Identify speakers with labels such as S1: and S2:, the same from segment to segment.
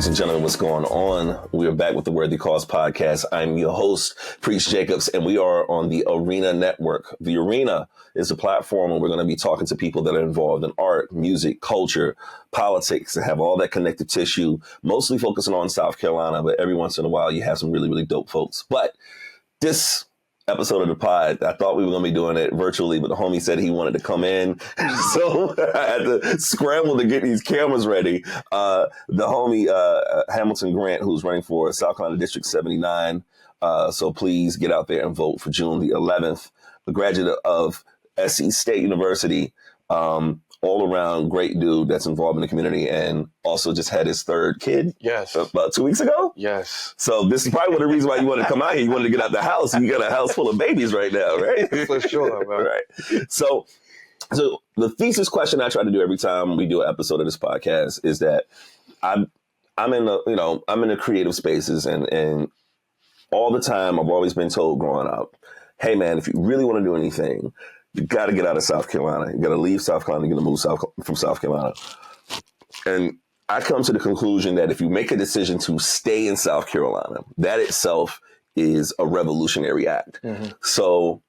S1: Ladies and gentlemen, what's going on? We are back with the Worthy Cause podcast. I'm your host, Preach Jacobs, and we are on the Arena Network. The Arena is a platform where we're going to be talking to people that are involved in art, music, culture, politics, and have all that connective tissue, mostly focusing on South Carolina, but every once in a while you have some really, really dope folks. But this episode of the pod, I thought we were going to be doing it virtually, but the homie said he wanted to come in. So I had to scramble to get these cameras ready. The homie, Hamilton Grant, who's running for South Carolina District 79. So please get out there and vote for June the 11th. A graduate of SC State University, all around great dude that's involved in the community, and also just had his third kid.
S2: Yes.
S1: About 2 weeks ago?
S2: Yes.
S1: So this is probably one of the reasons why you wanted to come out here. You wanted to get out the house. You got a house full of babies right now, right?
S2: For sure, bro.
S1: Right. So the thesis question I try to do every time we do an episode of this podcast is that I'm in the creative spaces, and all the time I've always been told growing up, hey man, if you really want to do anything, you got to get out of South Carolina. You got to leave South Carolina. You got to move from South Carolina. And I come to the conclusion that if you make a decision to stay in South Carolina, that itself is a revolutionary act. Mm-hmm. So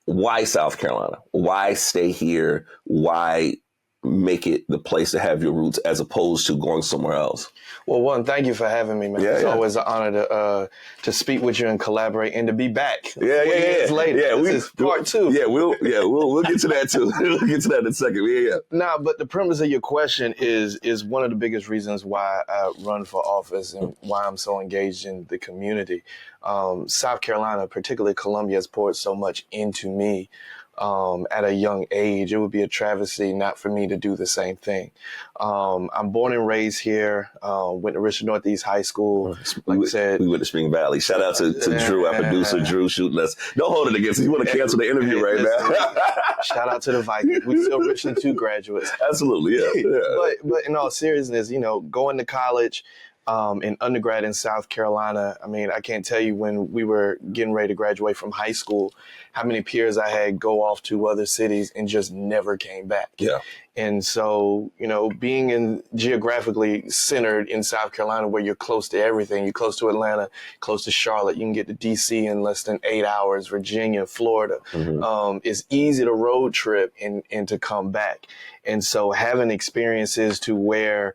S1: why South Carolina? Why stay here? Why make it the place to have your roots as opposed to going somewhere else?
S2: Well, one, thank you for having me, man. It's always an honor to speak with you and collaborate and to be back. Years later.
S1: Yeah,
S2: this is part two.
S1: Yeah, we'll get to that too. We'll get to that in a second. Yeah.
S2: Nah, but the premise of your question is one of the biggest reasons why I run for office and why I'm so engaged in the community. South Carolina, particularly Columbia, has poured so much into me. At a young age. It would be a travesty not for me to do the same thing. I'm born and raised here, went to Richard Northeast High School. Like I said,
S1: we went to Spring Valley. Shout out to Drew, our producer, Drew, shooting us. Don't hold it against us. You want to cancel the interview right now.
S2: Shout out to the Vikings. We still Richland 2 graduates.
S1: Absolutely, yeah.
S2: But in all seriousness, going to college, in undergrad in South Carolina, I mean, I can't tell you when we were getting ready to graduate from high school, how many peers I had go off to other cities and just never came back.
S1: Yeah.
S2: And so, being geographically centered in South Carolina where you're close to everything, you're close to Atlanta, close to Charlotte, you can get to DC in less than 8 hours, Virginia, Florida. Mm-hmm. It's easy to road trip and to come back. And so having experiences to where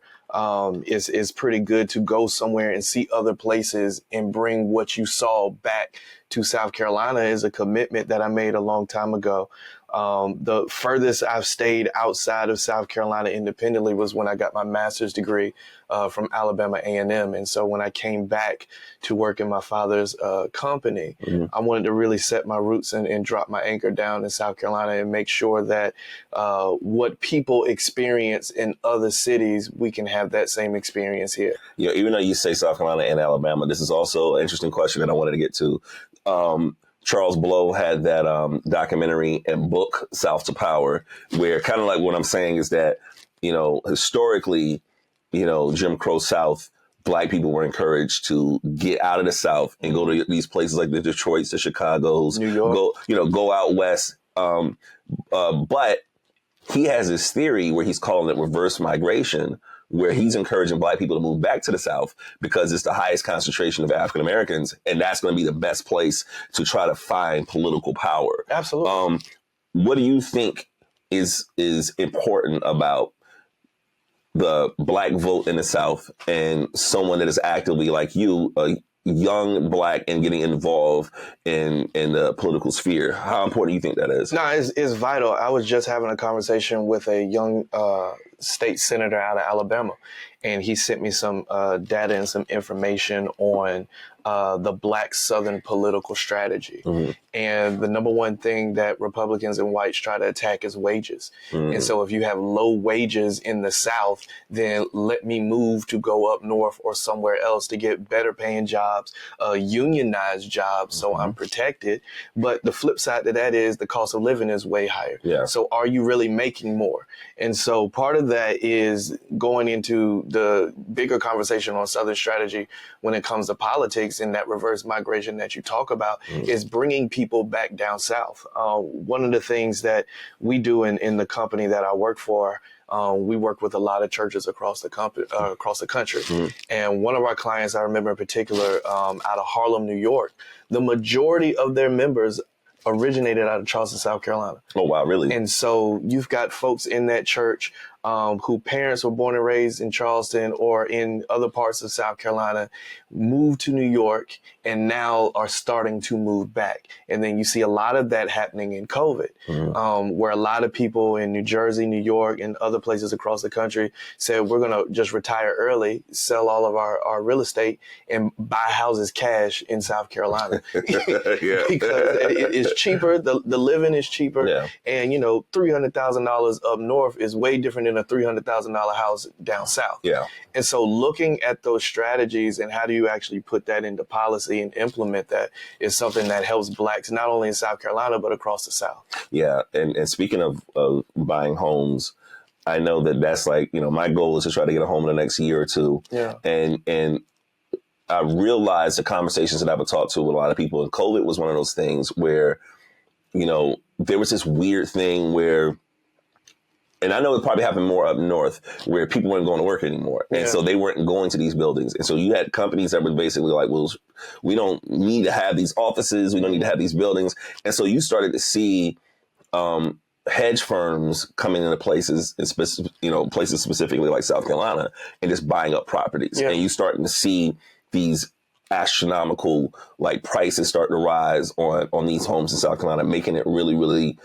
S2: is pretty good to go somewhere and see other places and bring what you saw back to South Carolina is a commitment that I made a long time ago. The furthest I've stayed outside of South Carolina independently was when I got my master's degree from Alabama A&M. And so when I came back to work in my father's company, mm-hmm. I wanted to really set my roots and drop my anchor down in South Carolina and make sure that what people experience in other cities, we can have that same experience here.
S1: Yeah, even though you say South Carolina and Alabama, this is also an interesting question that I wanted to get to. Charles Blow had that documentary and book, South to Power, where kind of like what I'm saying is that, historically, Jim Crow South, Black people were encouraged to get out of the South and go to these places like the Detroits, the Chicagos,
S2: New York,
S1: go out west. But he has this theory where he's calling it reverse migration, where he's encouraging Black people to move back to the South because it's the highest concentration of African Americans, and that's going to be the best place to try to find political power.
S2: Absolutely.
S1: What do you think is important about the Black vote in the South and someone that is actively like you, a young Black, and getting involved in the political sphere? How important do you think that is?
S2: No, it's vital. I was just having a conversation with a young state senator out of Alabama, and he sent me some data and some information on the Black Southern political strategy. Mm-hmm. And the number one thing that Republicans and whites try to attack is wages. Mm-hmm. And so if you have low wages in the South, then let me move to go up north or somewhere else to get better paying jobs, unionized jobs, so I'm protected. But the flip side to that is the cost of living is way higher.
S1: Yeah.
S2: So are you really making more? And so part of that is going into the bigger conversation on Southern strategy when it comes to politics, and that reverse migration that you talk about is bringing people back down south. One of the things that we do in the company that I work for, we work with a lot of churches across the country. And one of our clients, I remember in particular, out of Harlem, New York, the majority of their members originated out of Charleston, South Carolina.
S1: Oh, wow, really?
S2: And so you've got folks in that church who parents were born and raised in Charleston or in other parts of South Carolina, moved to New York, and now are starting to move back. And then you see a lot of that happening in COVID, where a lot of people in New Jersey, New York, and other places across the country said, we're going to just retire early, sell all of our real estate, and buy houses cash in South Carolina.
S1: Yeah.
S2: Because it's cheaper, the living is cheaper, and, $300,000 up north is way different than a $300,000 house down south.
S1: Yeah.
S2: And so looking at those strategies and how do you actually put that into policy and implement that is something that helps Blacks not only in South Carolina, but across the South. Yeah.
S1: And speaking of buying homes, I know that's like, my goal is to try to get a home in the next year or two.
S2: Yeah.
S1: And I realized the conversations that I've talked to with a lot of people, and COVID was one of those things where, there was this weird thing where, and I know it probably happened more up north, where people weren't going to work anymore. And so they weren't going to these buildings. And so you had companies that were basically like, well, we don't need to have these offices. We don't need to have these buildings. And so you started to see hedge firms coming into places, places specifically like South Carolina, and just buying up properties. Yeah. And you starting to see these astronomical prices start to rise on these homes in South Carolina, making it really, really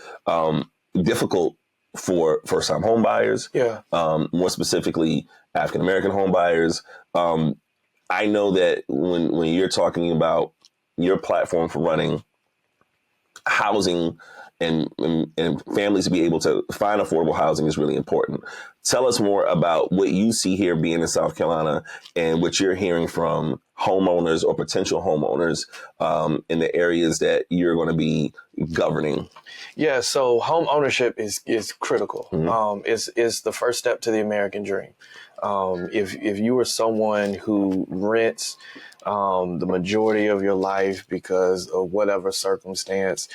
S1: difficult for first-time home buyers, more specifically African-American home buyers. I know that when you're talking about your platform for running housing and families to be able to find affordable housing is really important. Tell us more about what you see here being in South Carolina and what you're hearing from homeowners or potential homeowners in the areas that you're going to be governing.
S2: Yeah, so home ownership is critical. It's the first step to the American dream. If you are someone who rents the majority of your life because of whatever circumstance,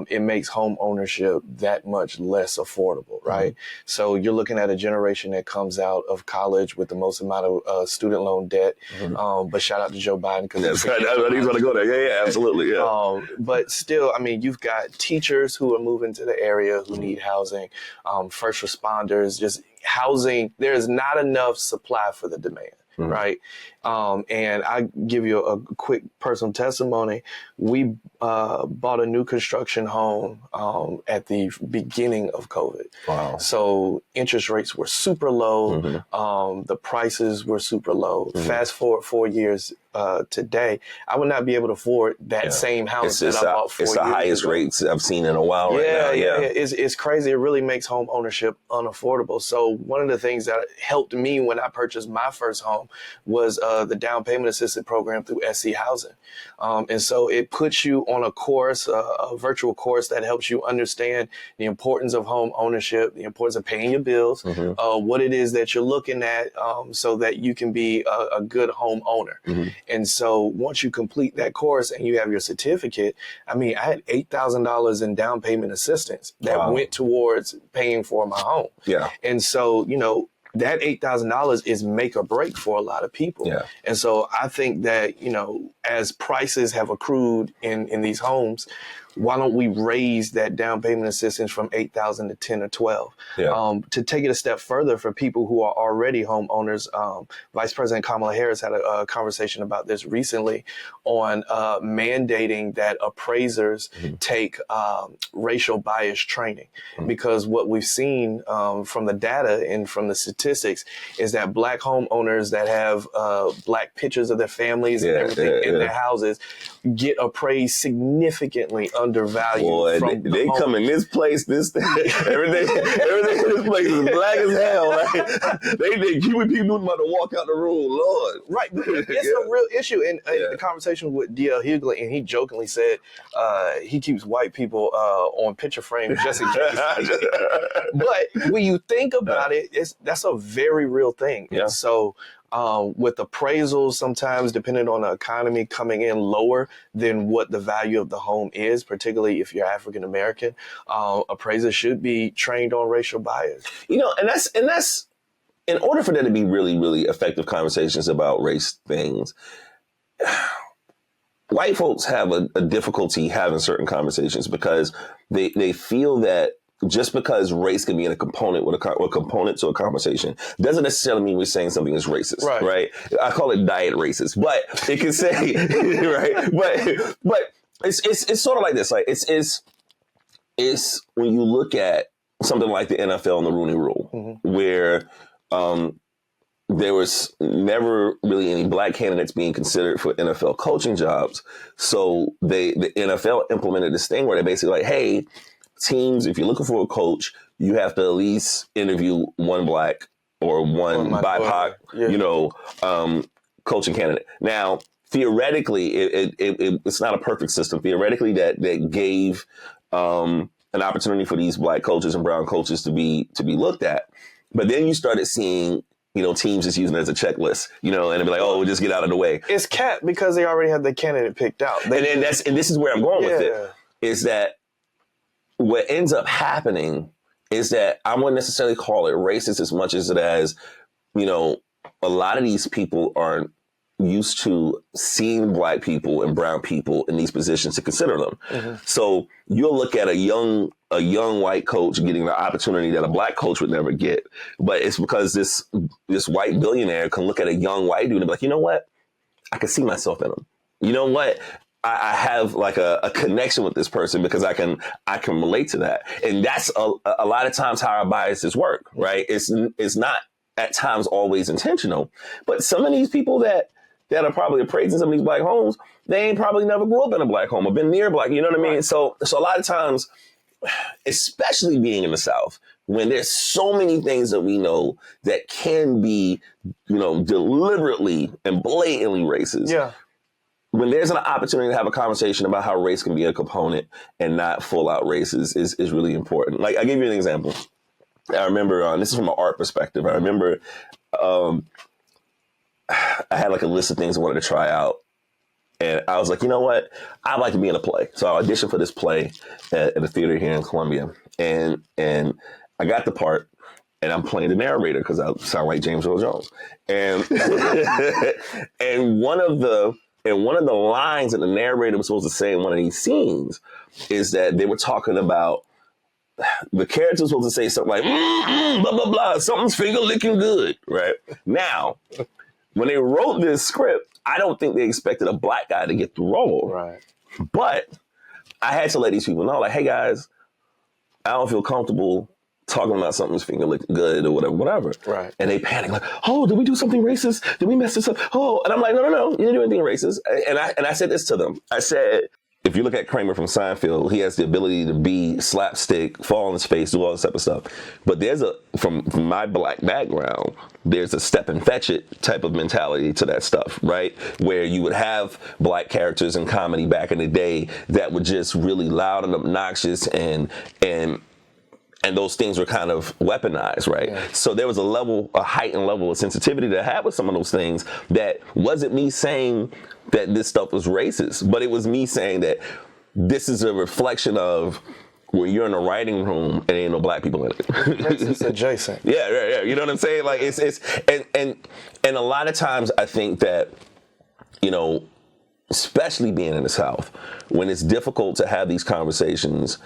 S2: it makes home ownership that much less affordable, right? So you're looking at a generation that comes out of college with the most amount of student loan debt. But shout out to Joe Biden because
S1: he's going to go there. Yeah, absolutely. Yeah.
S2: But still, you've got teachers who are moving to the area who need housing, first responders, just housing. There's not enough supply for the demand. Right. And I give you a quick personal testimony. We bought a new construction home at the beginning of COVID. Wow. So interest rates were super low. The prices were super low. Fast forward 4 years today, I would not be able to afford that same house that I bought 4 years ago.
S1: It's the highest rates I've seen in a while right now.
S2: Yeah. It's crazy. It really makes home ownership unaffordable. So one of the things that helped me when I purchased my first home was the down payment assistance program through SC Housing. And so it puts you on a course, a virtual course that helps you understand the importance of home ownership, the importance of paying your bills, what it is that you're looking at so that you can be a good home owner. And so once you complete that course and you have your certificate, I had $8,000 in down payment assistance that went towards paying for my home. Yeah. And so, that $8,000 is make or break for a lot of people. Yeah. And so I think that, as prices have accrued in these homes, why don't we raise that down payment assistance from $8,000 to 10 or 12? Yeah. To take it a step further for people who are already homeowners, Vice President Kamala Harris had a conversation about this recently on mandating that appraisers take racial bias training. Because what we've seen from the data and from the statistics is that Black homeowners that have Black pictures of their families and everything in their houses get appraised significantly undervalued.
S1: Boy, they come in this place, everything in this place is black as hell, right? They keep people about to walk out the room, Lord.
S2: Right, it's a real issue. And the conversation with D.L. Hughley, and he jokingly said he keeps white people on picture frames just in case. But when you think about it, that's a very real thing. Yeah. And so with appraisals sometimes, depending on the economy, coming in lower than what the value of the home is, particularly if you're African American. Appraisers should be trained on racial bias.
S1: And that's in order for there to be really, really effective conversations about race things. White folks have a difficulty having certain conversations because they feel that just because race can be in a component or component to a conversation doesn't necessarily mean we're saying something is racist, right? I call it diet racist, but it can say right. But it's sort of like this. Like it's when you look at something like the NFL and the Rooney Rule, where there was never really any black candidates being considered for NFL coaching jobs. So the NFL implemented this thing where they basically like, hey, teams, if you're looking for a coach, you have to at least interview one black or one BIPOC, coaching candidate. Now, theoretically, it's not a perfect system. Theoretically, that gave an opportunity for these black coaches and brown coaches to be looked at. But then you started seeing teams just using it as a checklist, and it'd be like, oh, we'll just get out of the way.
S2: It's capped because they already have the candidate picked out.
S1: And this is where I'm going with it, is that what ends up happening is that I wouldn't necessarily call it racist as much as a lot of these people aren't used to seeing black people and brown people in these positions to consider them. So you'll look at a young white coach getting the opportunity that a black coach would never get. But it's because this white billionaire can look at a young white dude and be like, you know what? I can see myself in him. You know what? I have like a connection with this person because I can relate to that. And that's a lot of times how our biases work, right? It's not at times always intentional, but some of these people that are probably appraising some of these black homes, they ain't probably never grew up in a black home or been near black, you know what I mean? So a lot of times, especially being in the South, when there's so many things that we know that can be, deliberately and blatantly racist. Yeah. When there's an opportunity to have a conversation about how race can be a component and not full out racist is really important. Like, I'll give you an example. I remember, this is from an art perspective. I remember I had like a list of things I wanted to try out. And I was like, you know what? I'd like to be in a play. So I auditioned for this play at a theater here in Columbia. And I got the part, and I'm playing the narrator because I sound like James Earl Jones. And and one of the lines that the narrator was supposed to say in one of these scenes is that they were talking about the character was supposed to say something like, blah, blah, blah, something's finger licking good, right? Now, when they wrote this script, I don't think they expected a black guy to get the role.
S2: Right.
S1: But I had to let these people know, like, hey, guys, I don't feel comfortable talking about something's finger looking good or whatever.
S2: Right.
S1: And they panic, like, oh, did we do something racist? Did we mess this up? Oh, and I'm like, no, you didn't do anything racist. And I said this to them. I said, if you look at Kramer from Seinfeld, he has the ability to be slapstick, fall on his face, do all this type of stuff. But there's from my black background, there's a step and fetch it type of mentality to that stuff, right? Where you would have black characters in comedy back in the day that were just really loud and obnoxious and those things were kind of weaponized, right? Yeah. So there was a heightened level of sensitivity that I had with some of those things that wasn't me saying that this stuff was racist, but it was me saying that this is a reflection of where you're in a writing room and ain't no black people in it.
S2: Racist adjacent.
S1: Yeah. You know what I'm saying? Like it's and a lot of times I think that, especially being in the South, when it's difficult to have these conversations,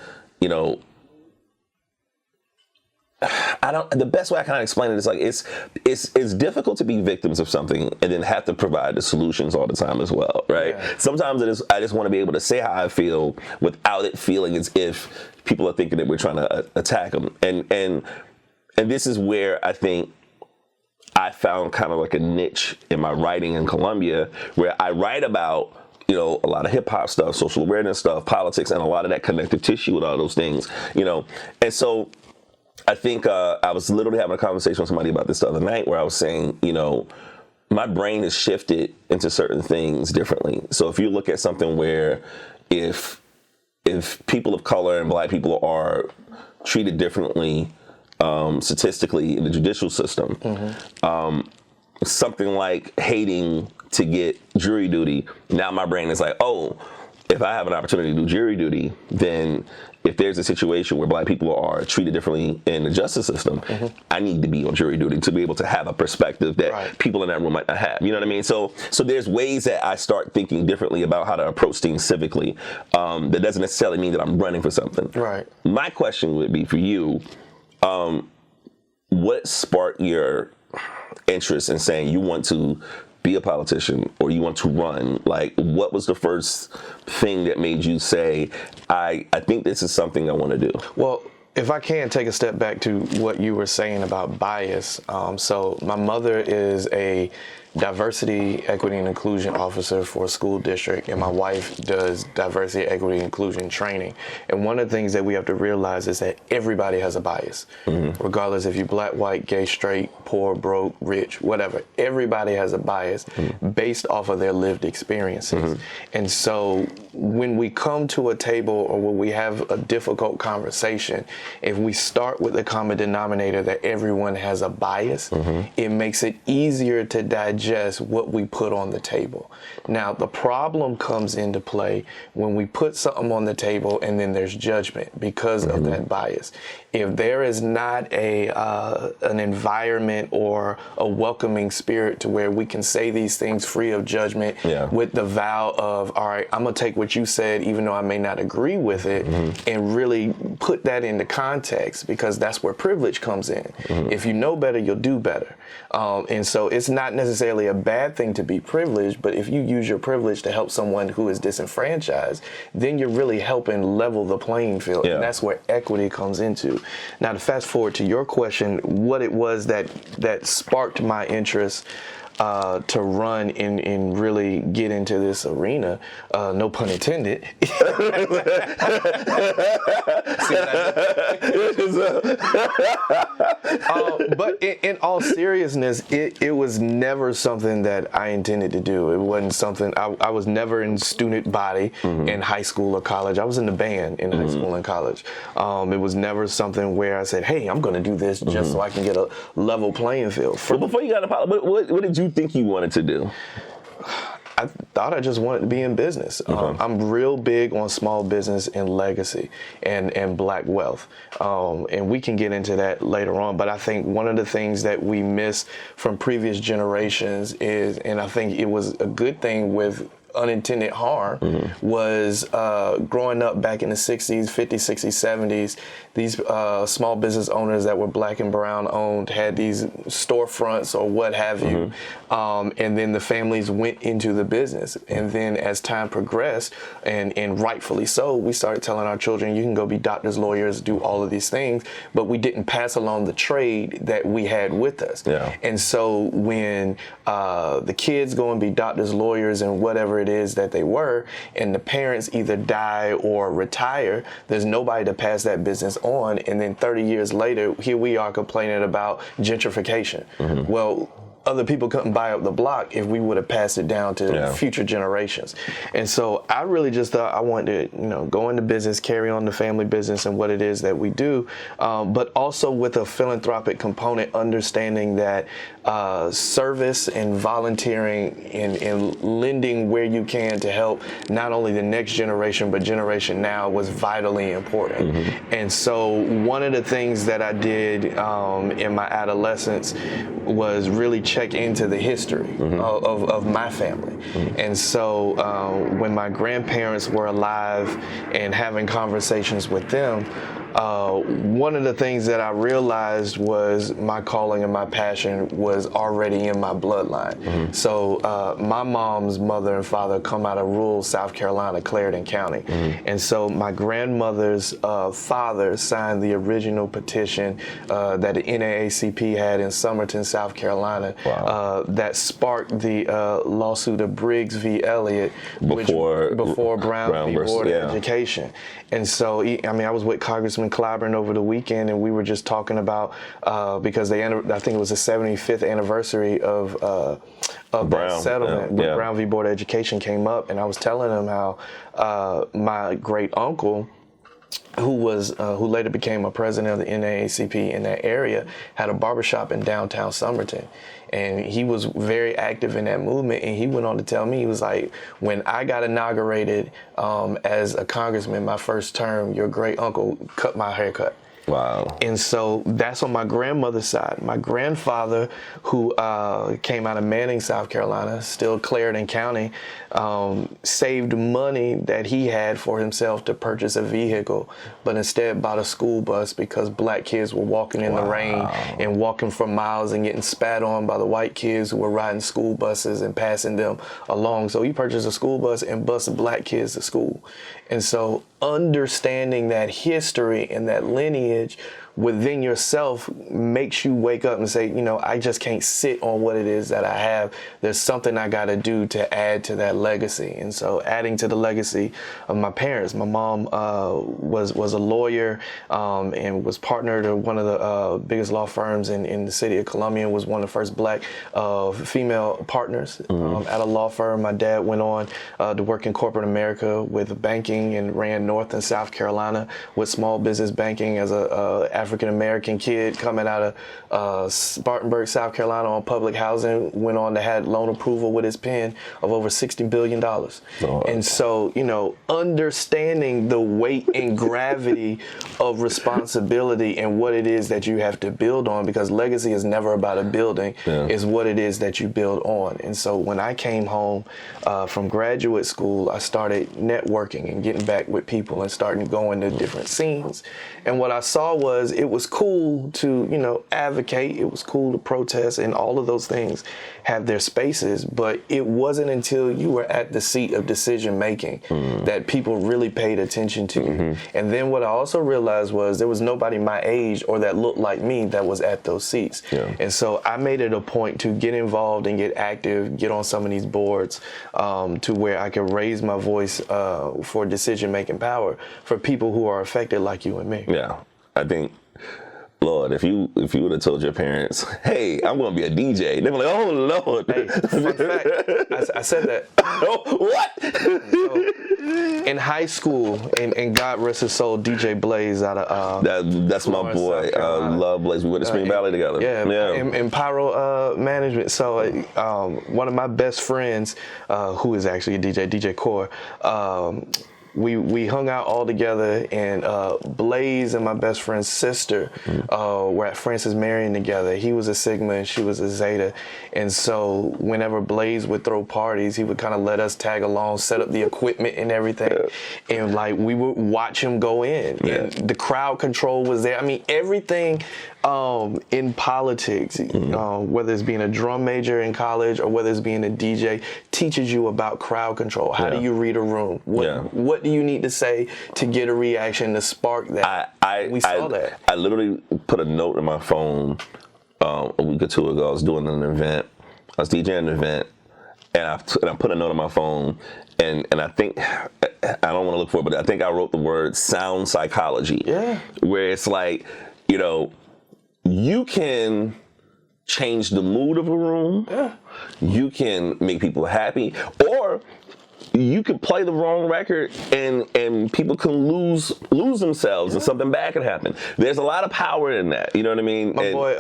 S1: the best way I can explain it is like it's difficult to be victims of something and then have to provide the solutions all the time as well, right? Yeah. Sometimes I just want to be able to say how I feel without it feeling as if people are thinking that we're trying to attack them. And this is where I think I found kind of like a niche in my writing in Columbia, where I write about a lot of hip hop stuff, social awareness stuff, politics, and a lot of that connective tissue with all those things, and so. I think I was literally having a conversation with somebody about this the other night where I was saying, my brain has shifted into certain things differently. So if you look at something where if people of color and black people are treated differently statistically in the judicial system, something like hating to get jury duty, now my brain is like, oh, if I have an opportunity to do jury duty, then if there's a situation where black people are treated differently in the justice system, I need to be on jury duty to be able to have a perspective that people in that room might not have. You know what I mean? So there's ways that I start thinking differently about how to approach things civically. That doesn't necessarily mean that I'm running for something.
S2: Right.
S1: My question would be for you, what sparked your interest in saying you want to be a politician or you want to run? Like, what was the first thing that made you say, I think this is something I want to do?
S2: Well, if I can take a step back to what you were saying about bias. So my mother is a diversity, equity, and inclusion officer for a school district, and my wife does diversity, equity, and inclusion training. And one of the things that we have to realize is that everybody has a bias, regardless if you're black, white, gay, straight, poor, broke, rich, whatever. Everybody has a bias based off of their lived experiences. And so when we come to a table or when we have a difficult conversation, if we start with the common denominator that everyone has a bias, it makes it easier to digest what we put on the table. Now, the problem comes into play when we put something on the table and then there's judgment because of that bias. If there is not an environment or a welcoming spirit to where we can say these things free of judgment with the vow of, all right, I'm going to take what you said, even though I may not agree with it, and really put that into context, because that's where privilege comes in. If you know better, you'll do better. And so it's not necessarily a bad thing to be privileged, but if you use your privilege to help someone who is disenfranchised, then you're really helping level the playing field. And that's where equity comes into. Now, to fast forward to your question, what it was that sparked my interest to run and really get into this arena, no pun intended. But in all seriousness, it was never something that I intended to do. It wasn't something, I was never in student body in high school or college. I was in the band in high school and college. It was never something where I said, hey, I'm going to do this just so I can get a level playing field.
S1: Well, before you got a pilot, what did you think you wanted to do?
S2: I thought I just wanted to be in business. I'm real big on small business and legacy and black wealth. And we can get into that later on. But I think one of the things that we miss from previous generations is, and I think it was a good thing with unintended harm, was growing up back in the 60s, 50s, 60s, 70s, these small business owners that were black and brown owned had these storefronts or what have you. And then the families went into the business. And then as time progressed, and rightfully so, we started telling our children, you can go be doctors, lawyers, do all of these things. But we didn't pass along the trade that we had with us. And so when the kids go and be doctors, lawyers, and whatever it is that they were, and the parents either die or retire, there's nobody to pass that business on. And then 30 years later, here we are complaining about gentrification. Well, other people couldn't buy up the block if we would have passed it down to future generations. And so I really just thought I wanted to, go into business, carry on the family business and what it is that we do, but also with a philanthropic component, understanding that service and volunteering and lending where you can to help not only the next generation, but generation now was vitally important. And so one of the things that I did in my adolescence was really check into the history of my family. And so when my grandparents were alive and having conversations with them, one of the things that I realized was my calling and my passion was already in my bloodline. So my mom's mother and father come out of rural South Carolina, Clarendon County. And so my grandmother's father signed the original petition that the NAACP had in Somerton, South Carolina, that sparked the lawsuit of Briggs v. Elliott before Brown v. Board of Education. And so, I was with Congressman Clyburn over the weekend, and we were just talking about, because I think it was the 75th anniversary of Brown, that settlement. Brown v. Board of Education came up, and I was telling him how my great uncle who later became a president of the NAACP in that area, had a barbershop in downtown Somerton. And he was very active in that movement. And he went on to tell me, he was like, when I got inaugurated as a congressman, my first term, your great uncle cut my haircut.
S1: Wow.
S2: And so that's on my grandmother's side. My grandfather, who came out of Manning, South Carolina, still Clarendon County, saved money that he had for himself to purchase a vehicle, but instead bought a school bus because black kids were walking in the rain and walking for miles and getting spat on by the white kids who were riding school buses and passing them along. So he purchased a school bus and bused black kids to school. And so understanding that history and that lineage within yourself makes you wake up and say, you know, I just can't sit on what it is that I have. There's something I got to do to add to that legacy. And so adding to the legacy of my parents, my mom was a lawyer and was partnered to one of the biggest law firms in the city of Columbia, was one of the first black female partners at a law firm. My dad went on to work in corporate America with banking and ran North and South Carolina with small business banking as a African-American kid coming out of Spartanburg, South Carolina on public housing, went on to have loan approval with his pen of over $60 billion. And so, you know, understanding the weight and gravity of responsibility and what it is that you have to build on, because legacy is never about a building, is what it is that you build on. And so when I came home from graduate school, I started networking and getting back with people and starting going to different scenes. And what I saw was it was cool to, you know, advocate. It was cool to protest, and all of those things have their spaces. But it wasn't until you were at the seat of decision making that people really paid attention to you. And then what I also realized was there was nobody my age or that looked like me that was at those seats. And so I made it a point to get involved and get active, get on some of these boards to where I could raise my voice for decision making power for people who are affected like you and me.
S1: Yeah, I think, Lord, if you would have told your parents, "Hey, I'm going to be a DJ," they were like, "Oh Lord."
S2: Hey, fun fact, I said that.
S1: What?
S2: So, in high school, and God rest his soul, DJ Blaze out of
S1: that's my boy. Love Blaze. We went to Spring Valley together.
S2: Yeah. In pyro management. So one of my best friends, who is actually a DJ Core. We hung out all together, and Blaze and my best friend's sister were at Francis Marion together. He was a Sigma and she was a Zeta. And so whenever Blaze would throw parties, he would kind of let us tag along, set up the equipment and everything. And like we would watch him go in. And the crowd control was there. I mean, everything in politics, whether it's being a drum major in college or whether it's being a DJ, teaches you about crowd control. How do you read a room? What do you need to say to get a reaction to spark that? We saw that.
S1: I literally put a note in my phone a week or two ago. I was doing an event. I was DJing an event, and I put a note on my phone, and I think, I don't want to look for it, but I think I wrote the word sound psychology. Where it's like, you know, you can change the mood of a room. You can make people happy, or you could play the wrong record and people can lose themselves and something bad can happen. There's a lot of power in that. You know what I mean?
S2: My boy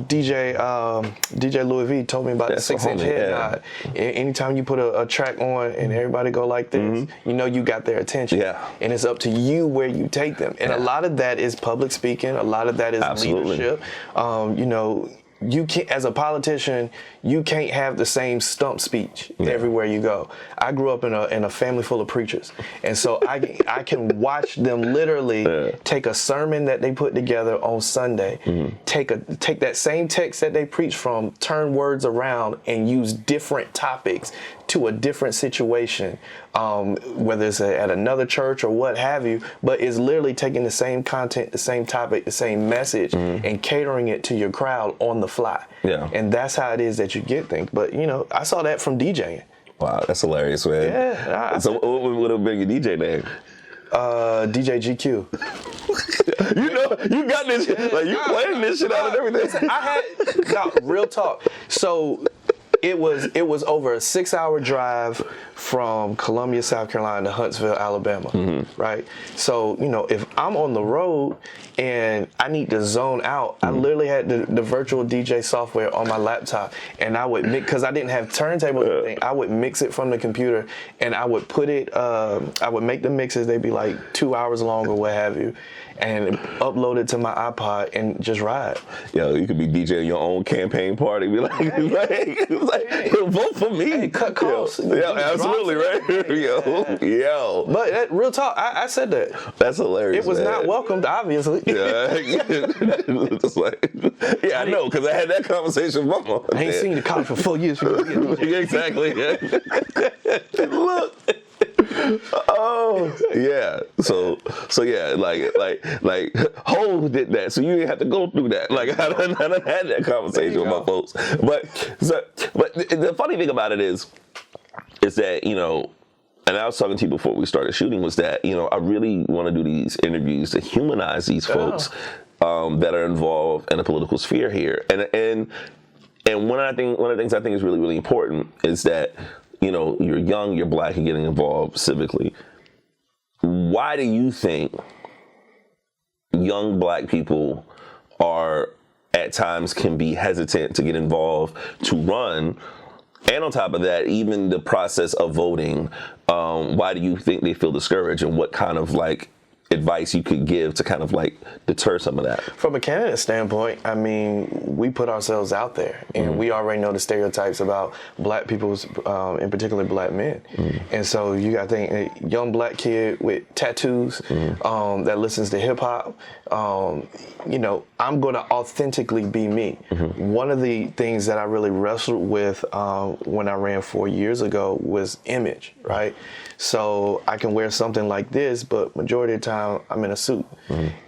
S2: DJ Louis V told me about the 6-inch head nod. Anytime you put a track on and everybody go like this, you know you got their attention. And it's up to you where you take them. And a lot of that is public speaking. A lot of that is leadership. You know, you can't, as a politician, you can't have the same stump speech everywhere you go. I grew up in a family full of preachers, and so I can watch them literally take a sermon that they put together on Sunday, take that same text that they preach from, turn words around, and use different topics to a different situation, whether it's at another church or what have you, but it's literally taking the same content, the same topic, the same message, and catering it to your crowd on the fly. And that's how it is that you get things. But, you know, I saw that from DJing.
S1: Wow, that's hilarious, man. So what would have been your DJ name?
S2: DJ GQ.
S1: You know, you got this, like you playing this shit out and everything.
S2: Listen, real talk. So It was over a 6-hour drive from Columbia, South Carolina to Huntsville, Alabama, right? So, if I'm on the road and I need to zone out, I literally had the virtual DJ software on my laptop, and I would mix, because I didn't have turntables or anything, I would mix it from the computer, and I would put it, I would make the mixes, they'd be like 2 hours long or what have you, and upload it to my iPod and just ride.
S1: Yo, you could be DJing your own campaign party. Be like, vote for me.
S2: Hey, cut costs.
S1: Yeah, absolutely, right? Yo.
S2: But real talk, I said that.
S1: That's hilarious.
S2: It was
S1: man.
S2: not welcomed, obviously.
S1: Yeah, Just like, yeah, I know, because I had that conversation with my mom.
S2: I ain't seen the college for 4 years.
S1: Exactly. Look. Oh yeah, so yeah, like Ho did that, so you didn't have to go through that. Like I done had that conversation with my folks. But the funny thing about it is that and I was talking to you before we started shooting, was that I really want to do these interviews to humanize these folks that are involved in the political sphere here, and one of the things I think is really, really important is that you're young, you're black, and getting involved civically. Why do you think young black people are at times can be hesitant to get involved, to run? And on top of that, even the process of voting, why do you think they feel discouraged, and what kind of advice you could give to kind of deter some of that?
S2: From a candidate standpoint, I mean, we put ourselves out there, and we already know the stereotypes about black people's, in particular black men. And so you got to think, a young black kid with tattoos that listens to hip hop, I'm going to authentically be me. One of the things that I really wrestled with when I ran 4 years ago was image, right? So I can wear something like this, but majority of the time I'm in a suit.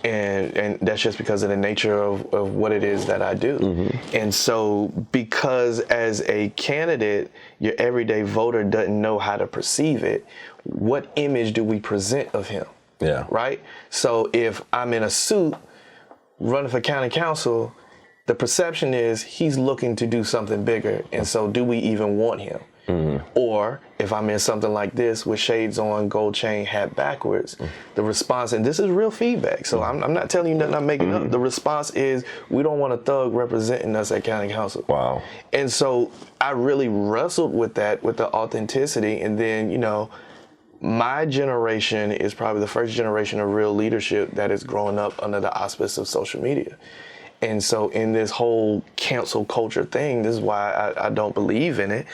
S2: And that's just because of the nature of what it is that I do. And so because as a candidate, your everyday voter doesn't know how to perceive it, what image do we present of him?
S1: Yeah.
S2: Right? So if I'm in a suit running for county council, the perception is he's looking to do something bigger. And so do we even want him? Or if I'm in something like this with shades on, gold chain, hat backwards, the response, and this is real feedback, so I'm not telling you nothing I'm making up. The response is, we don't want a thug representing us at county council.
S1: Wow.
S2: And so I really wrestled with that, with the authenticity. And then, my generation is probably the first generation of real leadership that is growing up under the auspice of social media. And so in this whole cancel culture thing, this is why I don't believe in it.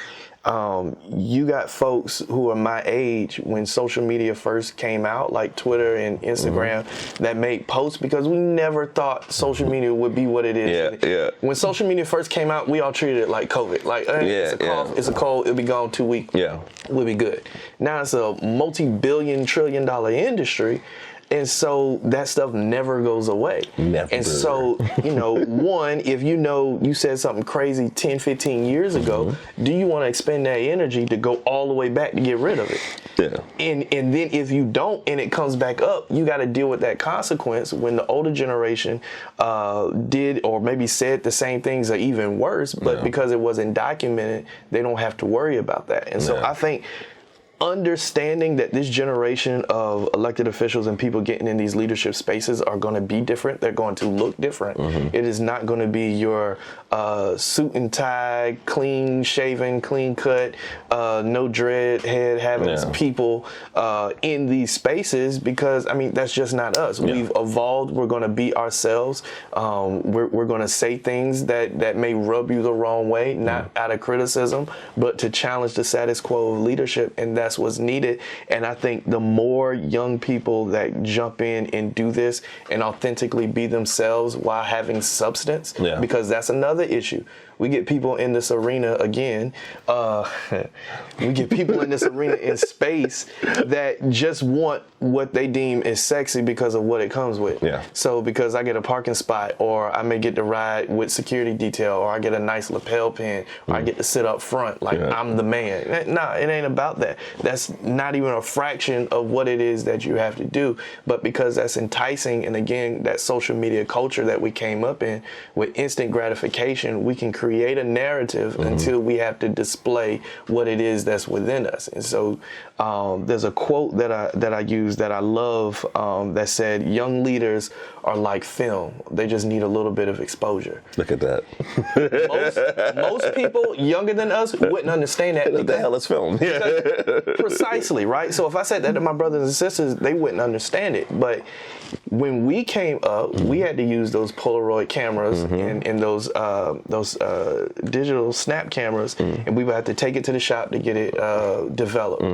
S2: You got folks who are my age when social media first came out, like Twitter and Instagram, that made posts because we never thought social media would be what it is.
S1: Yeah.
S2: When social media first came out, we all treated it like COVID. Like, it's a cough, it's a cold, it'll be gone 2 weeks. Yeah. We'll be good. Now it's a multi-billion, trillion-dollar industry. And so that stuff never goes away.
S1: Never.
S2: And so, one, if you said something crazy 10, 15 years ago, do you want to expend that energy to go all the way back to get rid of it?
S1: Yeah.
S2: And then if you don't and it comes back up, you got to deal with that consequence when the older generation did or maybe said the same things or even worse, but because it wasn't documented, they don't have to worry about that. And so I think understanding that this generation of elected officials and people getting in these leadership spaces are going to be different. They're going to look different. It is not going to be your suit and tie, clean shaven, clean cut, no dread head habits people in these spaces, because that's just not us. We've evolved. We're going to be ourselves. We're going to say things that may rub you the wrong way, not out of criticism, but to challenge the status quo of leadership. And that's what's needed. And I think the more young people that jump in and do this and authentically be themselves while having substance, because that's another issue. We get people in this arena again. We get people in this arena in space that just want what they deem is sexy because of what it comes with. Yeah. So because I get a parking spot, or I may get to ride with security detail, or I get a nice lapel pin, or I get to sit up front like I'm the man. Nah, it ain't about that. that's not even a fraction of what it is that you have to do. But because that's enticing, and again, that social media culture that we came up in with instant gratification, we can create a narrative until we have to display what it is that's within us. And so there's a quote that I use that I love that said, "Young leaders are like film. They just need a little bit of exposure."
S1: Look at that.
S2: Most people younger than us wouldn't understand that.
S1: What the hell is film?
S2: Precisely, right? So if I said that to my brothers and sisters, they wouldn't understand it. But when we came up, we had to use those Polaroid cameras and those digital snap cameras, and we would have to take it to the shop to get it developed.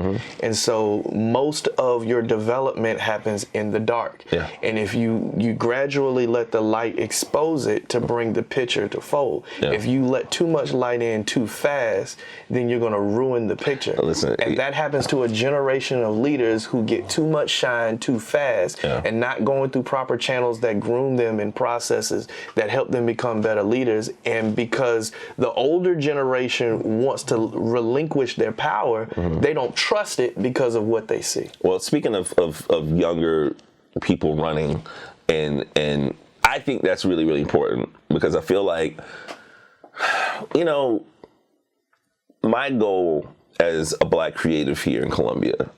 S2: And so most of your development happens in the dark.
S1: Yeah.
S2: And if you gradually let the light expose it to bring the picture to fold.
S1: Yeah.
S2: If you let too much light in too fast, then you're going to ruin the picture.
S1: Listen,
S2: and that happens to a generation of leaders who get too much shine too fast and not going through proper channels that groom them in processes that help them become better leaders. And because the older generation wants to relinquish their power, they don't trust it because of what they see.
S1: Well, speaking of younger people running, and I think that's really, really important, because I feel like, you know, my goal as a Black creative here in Columbia,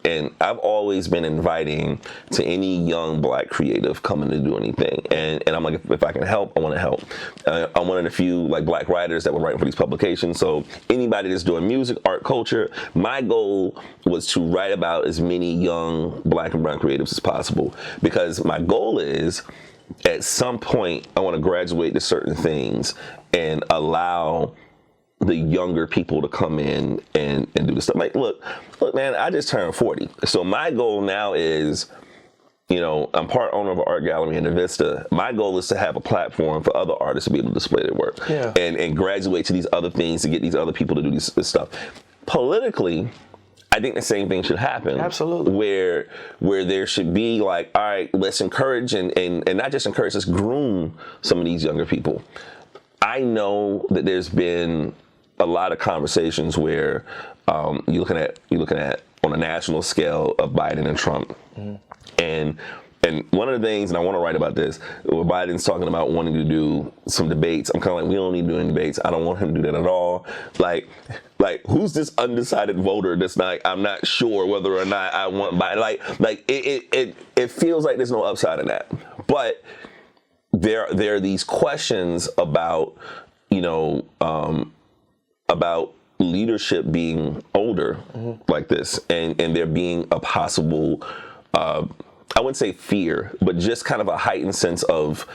S1: and I've always been inviting to any young Black creative coming to do anything, and I'm like, if I can help, I want to help. I'm one of the few like Black writers that were writing for these publications, so anybody that's doing music, art, culture, my goal was to write about as many young Black and brown creatives as possible, because my goal is, at some point, I want to graduate to certain things and allow the younger people to come in and do the stuff. Like, look, man, I just turned 40. So my goal now is, you know, I'm part owner of an art gallery in the Vista. My goal is to have a platform for other artists to be able to display their work and graduate to these other things, to get these other people to do this stuff. Politically, I think the same thing should happen.
S2: Absolutely.
S1: Where there should be like, all right, let's encourage and not just encourage, let's groom some of these younger people. I know that there's been a lot of conversations where you're looking at on a national scale of Biden and Trump, and one of the things, and I want to write about this, where Biden's talking about wanting to do some debates. I'm kind of like, we don't need to do any debates. I don't want him to do that at all. Like who's this undecided voter that's not, I'm not sure whether or not I want Biden. Like it feels like there's no upside in that. But there are these questions about, you know, about leadership being older like this, and there being a possible, I wouldn't say fear, but just kind of a heightened sense of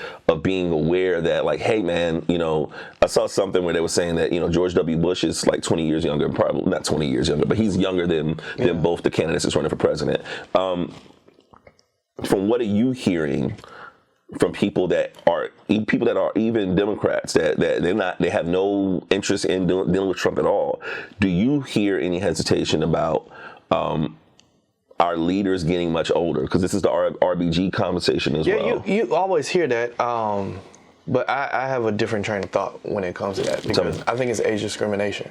S1: being aware that, like, hey man, you know, I saw something where they were saying that, you know, George W. Bush is like 20 years younger, probably not 20 years younger, but he's younger than both the candidates that's running for president. From what are you hearing from people that are even Democrats that they have no interest in dealing with Trump at all? Do you hear any hesitation about our leaders getting much older? Because this is the RBG conversation as well.
S2: Yeah, you always hear that, but I have a different train of thought when it comes to that, because I think it's age discrimination,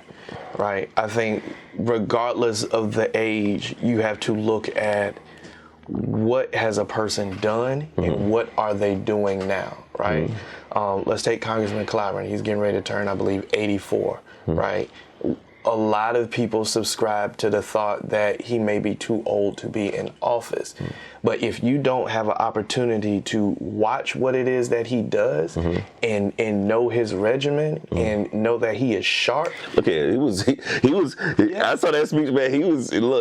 S2: right? I think regardless of the age, you have to look at what has a person done and what are they doing now, right? Let's take Congressman Clyburn. He's getting ready to turn, I believe, 84, right? A lot of people subscribe to the thought that he may be too old to be in office. But if you don't have an opportunity to watch what it is that he does and know his regimen and know that he is sharp.
S1: Okay, he was. I saw that speech, man.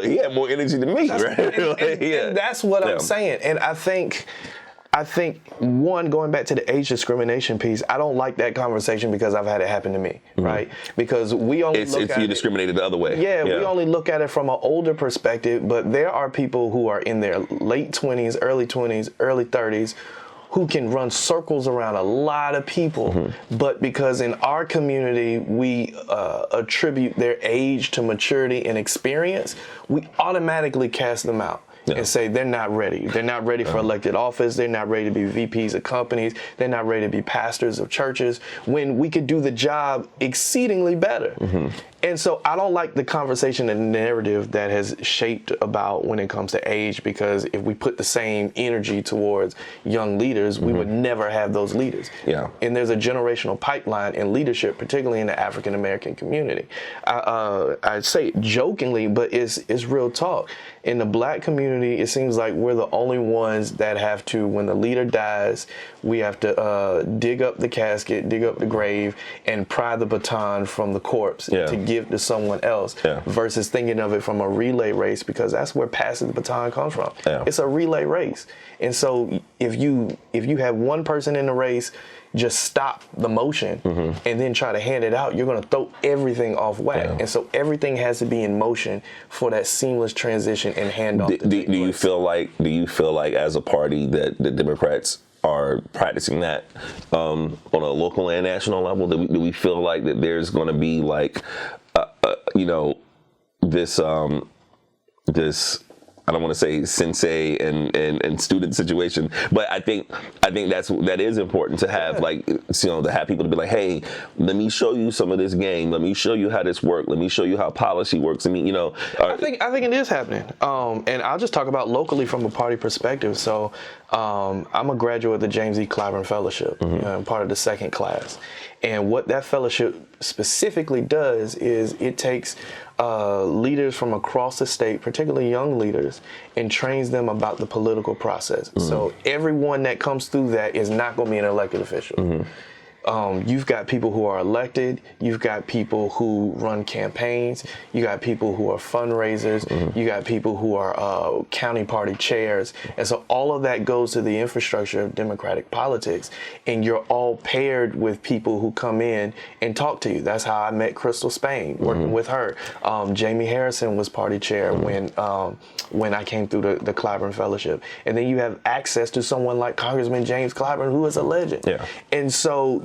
S1: He had more energy than me, right?
S2: And that's what I'm saying. And I think, one, going back to the age discrimination piece, I don't like that conversation because I've had it happen to me, right? Because we only look at
S1: you discriminated the other way.
S2: Yeah, we only look at it from an older perspective, but there are people who are in their late 20s, early 30s, who can run circles around a lot of people. But because in our community, we attribute their age to maturity and experience, we automatically cast them out. And say they're not ready. They're not ready for elected office. They're not ready to be VPs of companies. They're not ready to be pastors of churches, when we could do the job exceedingly better. And so I don't like the conversation and narrative that has shaped about when it comes to age, because if we put the same energy towards young leaders, we would never have those leaders.
S1: Yeah.
S2: And there's a generational pipeline in leadership, particularly in the African American community. I say it jokingly, but it's real talk. In the Black community, it seems like we're the only ones that have to, when the leader dies, we have to dig up the casket, dig up the grave, and pry the baton from the corpse to give to someone else, versus thinking of it from a relay race, because that's where passing the baton comes from. It's a relay race. And so if you have one person in the race just stop the motion and then try to hand it out, you're going to throw everything off whack. And so everything has to be in motion for that seamless transition and handoff.
S1: Do you feel like as a party that the Democrats are practicing that on a local and national level? Do we feel like that there's going to be like this I don't want to say sensei and student situation, but I think that is important to have, like, to have people to be like, hey, let me show you some of this game. Let me show you how this works. Let me show you how policy works. I mean,
S2: I think it is happening. And I'll just talk about locally from a party perspective. So I'm a graduate of the James E. Clyburn Fellowship, I'm part of the second class. And what that fellowship specifically does is it takes leaders from across the state, particularly young leaders, and trains them about the political process. So everyone that comes through that is not going to be an elected official. You've got people who are elected, you've got people who run campaigns, you got people who are fundraisers, you got people who are county party chairs. And so all of that goes to the infrastructure of democratic politics. And you're all paired with people who come in and talk to you. That's how I met Crystal Spain, working with her. Jamie Harrison was party chair when I came through the Clyburn Fellowship. And then you have access to someone like Congressman James Clyburn, who is a legend. And so,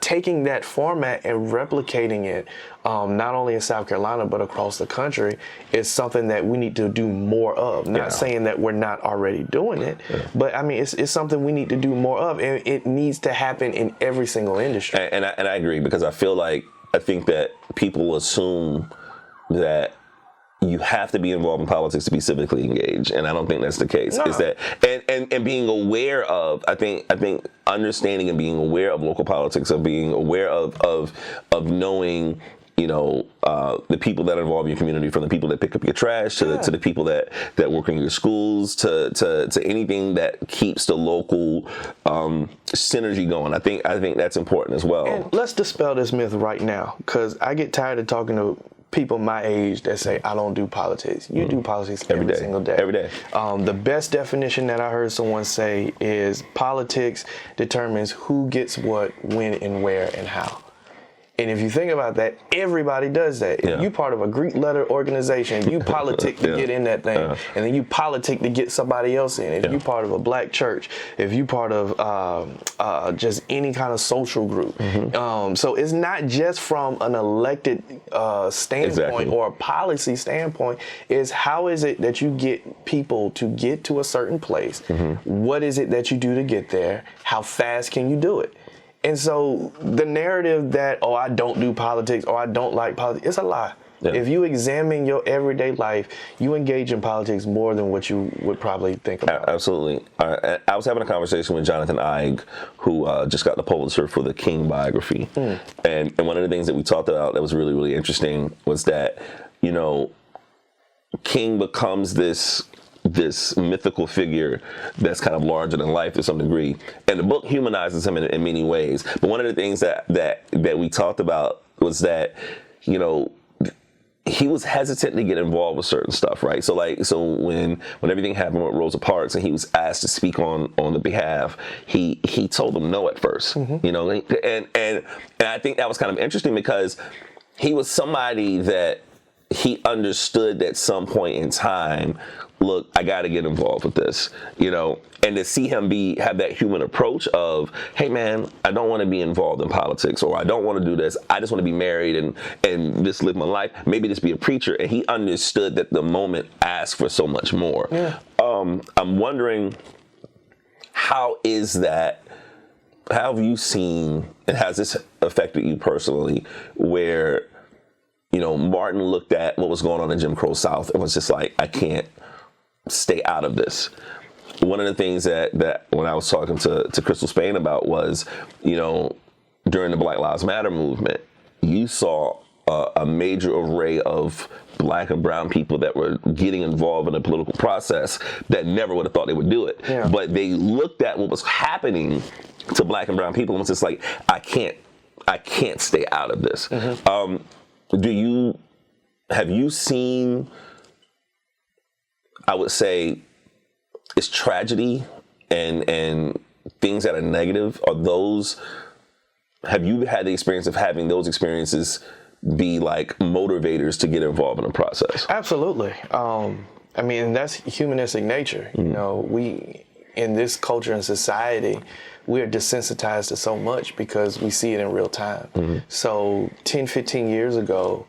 S2: taking that format and replicating it, not only in South Carolina, but across the country, is something that we need to do more of. Not saying that we're not already doing it, but I mean, it's something we need to do more of, and it needs to happen in every single industry.
S1: And I agree, because I think that people assume that you have to be involved in politics to be civically engaged, and I don't think that's the case.
S2: No.
S1: Is that and being aware of, I think understanding and being aware of local politics, of being aware of knowing, the people that are involved in your community, from the people that pick up your trash to the people that work in your schools, to anything that keeps the local synergy going. I think that's important as well.
S2: And let's dispel this myth right now, because I get tired of talking to people my age that say, I don't do politics. You do politics every single day.
S1: Every day.
S2: The best definition that I heard someone say is politics determines who gets what, when, and where, and how. And if you think about that, everybody does that. If you're part of a Greek letter organization, you politic to get in that thing, and then you politic to get somebody else in. If you're part of a black church, if you're part of just any kind of social group. So it's not just from an elected standpoint or a policy standpoint. It's how is it that you get people to get to a certain place? What is it that you do to get there? How fast can you do it? And so the narrative that, I don't do politics, or I don't like politics, it's a lie. If you examine your everyday life, you engage in politics more than what you would probably think about.
S1: Absolutely. I was having a conversation with Jonathan Eig, who just got the Pulitzer for the King biography. And one of the things that we talked about that was really, really interesting was that, King becomes this mythical figure that's kind of larger than life to some degree, and the book humanizes him in many ways. But one of the things that we talked about was that he was hesitant to get involved with certain stuff, right? So when everything happened with Rosa Parks and he was asked to speak on the behalf, he told them no at first, and I think that was kind of interesting, because he was somebody that he understood at some point in time, look, I got to get involved with this, and to see him have that human approach of, hey man, I don't want to be involved in politics, or I don't want to do this. I just want to be married and just live my life. Maybe just be a preacher. And he understood that the moment asked for so much more. I'm wondering, how have you seen, and has this affected you personally, where Martin looked at what was going on in Jim Crow South and was just like, I can't stay out of this. One of the things that when I was talking to Crystal Spain about was, during the Black Lives Matter movement, you saw a major array of Black and brown people that were getting involved in the political process that never would have thought they would do it.
S2: Yeah.
S1: But they looked at what was happening to Black and brown people and was just like, I can't stay out of this. Have you seen, I would say, it's tragedy and things that are negative? Have you had the experience of having those experiences be like motivators to get involved in the process?
S2: Absolutely. That's humanistic nature. We, in this culture and society, we are desensitized to so much because we see it in real time. So 10, 15 years ago,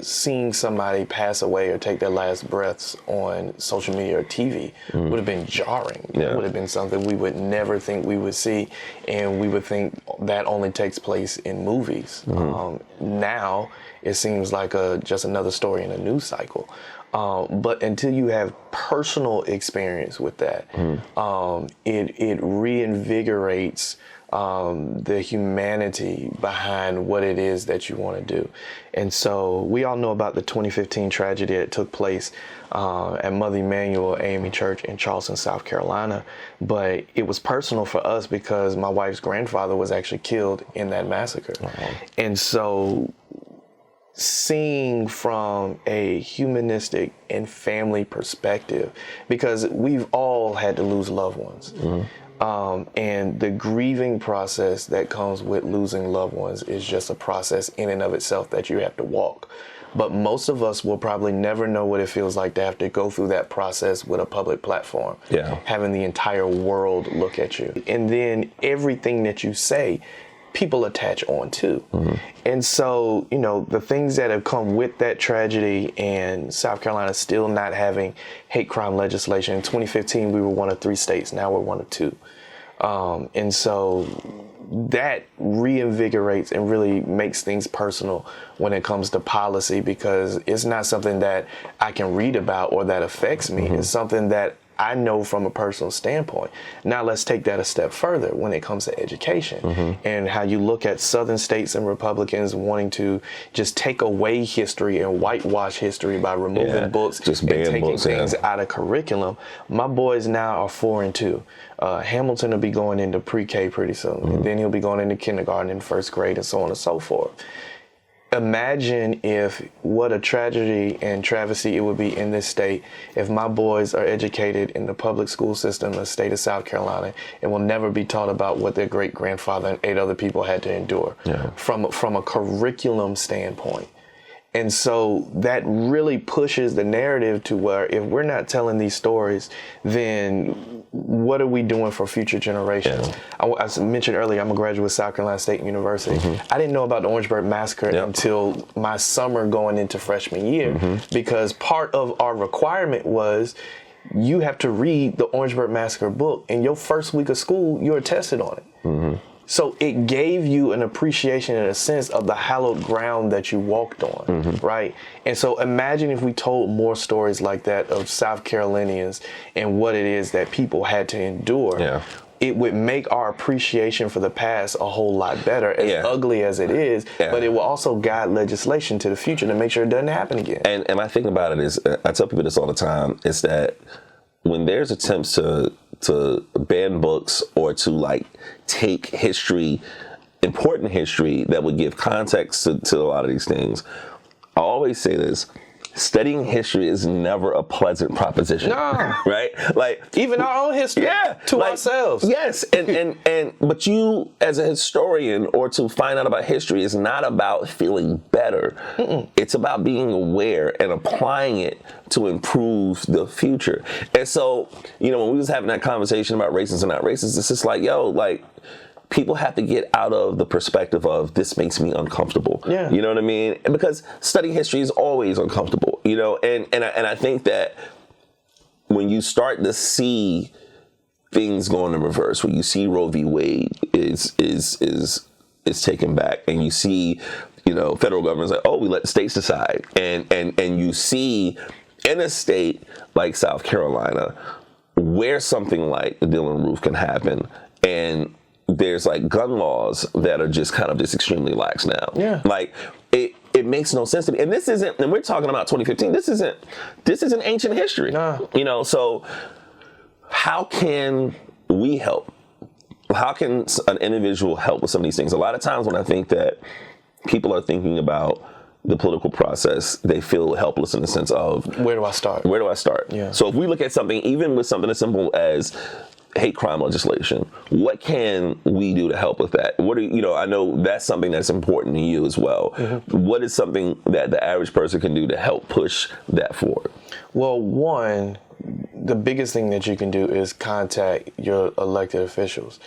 S2: seeing somebody pass away or take their last breaths on social media or TV would have been jarring.
S1: Yeah.
S2: It would have been something we would never think we would see, and we would think that only takes place in movies. Now it seems like just another story in a news cycle. But until you have personal experience with that, it reinvigorates the humanity behind what it is that you want to do. And so we all know about the 2015 tragedy that took place at Mother Emanuel AME Church in Charleston, South Carolina. But it was personal for us because my wife's grandfather was actually killed in that massacre. And so seeing from a humanistic and family perspective, because we've all had to lose loved ones. And the grieving process that comes with losing loved ones is just a process in and of itself that you have to walk. But most of us will probably never know what it feels like to have to go through that process with a public platform, having the entire world look at you. And then everything that you say, people attach on to. And so, the things that have come with that tragedy and South Carolina still not having hate crime legislation. In 2015, we were one of 3 states. Now we're one of 2. And so that reinvigorates and really makes things personal when it comes to policy, because it's not something that I can read about or that affects me. It's something that I know from a personal standpoint. Now let's take that a step further when it comes to education and how you look at Southern states and Republicans wanting to just take away history and whitewash history by removing books
S1: just
S2: and taking
S1: books,
S2: things out of curriculum. My boys now are 4 and 2. Hamilton will be going into pre-K pretty soon, and then he'll be going into kindergarten in 1st grade and so on and so forth. Imagine what a tragedy and travesty it would be in this state if my boys are educated in the public school system in the state of South Carolina and will never be taught about what their great-grandfather and 8 other people had to endure from a curriculum standpoint. And so that really pushes the narrative to where if we're not telling these stories, then what are we doing for future generations? I mentioned earlier, I'm a graduate of South Carolina State University. I didn't know about the Orangeburg Massacre until my summer going into freshman year, because part of our requirement was you have to read the Orangeburg Massacre book. In your first week of school, you're tested on it. So it gave you an appreciation and a sense of the hallowed ground that you walked on, right? And so imagine if we told more stories like that of South Carolinians and what it is that people had to endure. It would make our appreciation for the past a whole lot better, as ugly as it is, but it will also guide legislation to the future to make sure it doesn't happen again.
S1: And my thing about it is, I tell people this all the time, is that when there's attempts to ban books or to take history, important history that would give context to a lot of these things, I always say this: studying history is never a pleasant proposition.
S2: No.
S1: Right?
S2: Even our own history. To ourselves.
S1: Yes. But you as a historian, or to find out about history, is not about feeling better. It's about being aware and applying it to improve the future. And so, when we was having that conversation about racist and not racist, it's just people have to get out of the perspective of this makes me uncomfortable. You know what I mean? Because studying history is always uncomfortable, and I think that when you start to see things going in reverse, when you see Roe v. Wade is taken back, and you see federal government's like, oh, we let the states decide. And you see in a state like South Carolina where something like the Dylann Roof can happen, and there's like gun laws that are just kind of just extremely lax now.
S2: Yeah.
S1: Like it makes no sense to me. And this isn't, and we're talking about 2015, this isn't ancient history.
S2: Nah.
S1: So how can we help? How can an individual help with some of these things? A lot of times when I think that people are thinking about the political process, they feel helpless in the sense of,
S2: where do I start?
S1: Yeah. So if we look at something, even with something as simple as hate crime legislation, what can we do to help with that? I know that's something that's important to you as well. Mm-hmm. What is something that the average person can do to help push that forward?
S2: Well, one, the biggest thing that you can do is contact your elected officials.